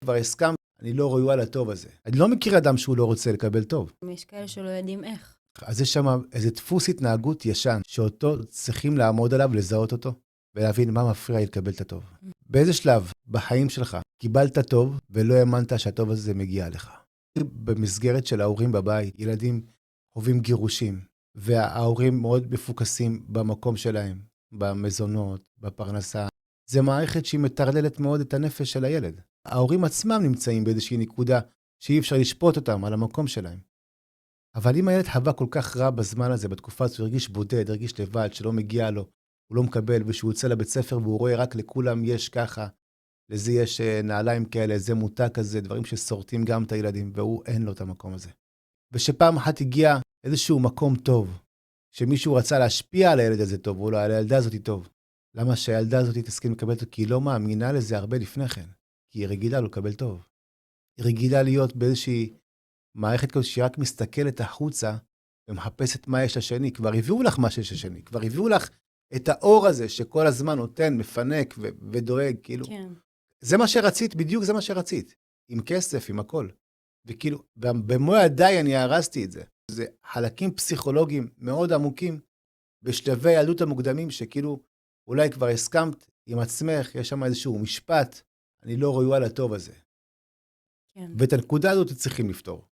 כבר הסכמת, אני לא ראויה לטוב הזה. אני לא מכיר אדם שהוא לא רוצה לקבל טוב. יש כאלה שלא יודעים איך. אז יש שם איזה דפוס התנהגות ישן, שאותו צריכים לעמוד עליו, לזהות אותו, ולהבין מה מפריע לקבל את הטוב. באיזה שלב בחיים שלך קיבלת טוב, ולא האמנת שהטוב הזה מגיע לך. במסגרת של ההורים בבית, ילדים חווים גירושים, וההורים מאוד מפוקסים במקום שלהם, במזונות, בפרנסה. זה מערכת שהיא מטרללת מאוד את הנפש של הילד. ההורים עצמם נמצאים באיזושהי נקודה שאי אפשר לשפוט אותם על המקום שלהם. אבל אם הילד חווה כל כך רע בזמן הזה, בתקופה הזו, הרגיש בודד, הרגיש לבד, שלא מגיע לו, הוא לא מקבל, ושהוא יוצא לבית ספר והוא רואה רק לכולם יש ככה, לזה יש נעליים כאלה, זה מותג כזה, דברים שסורטים גם את הילדים, והוא אין לו את המקום הזה. ושפעם אחת הגיע איזשהו מקום טוב, שמישהו רצה להשפיע על הילד הזה טוב, או על הילדה הזאת טוב. למה שהילדה הזאת תסכים לקבל אותו? כי היא לא מאמינה לזה הרבה לפני כן, כי היא רגילה לא לקבל טוב. היא רגילה להיות באיזושהי מערכת כזאת שהיא רק מסתכלת החוצה, ומחפשת מה יש לשני. כבר הביאו לך מה שיש לשני, כבר הביאו לך את האור הזה, שכל הזמן נותן, מפנק ודואג, כאילו. כן. זה מה שרצית, בדיוק זה מה שרצית. עם כסף, עם הכל. וכאילו, במו ידיי אני הרסתי את זה. זה חלקים פסיכולוגיים מאוד עמוקים, בשלבי הילדות המוקדמים, שכאילו, אולי כבר הסכמת עם עצמך, יש שם איזשהו משפט, אני לא ראויה לטוב הזה. כן. ואת הנקודה הזאת צריכים לפתור.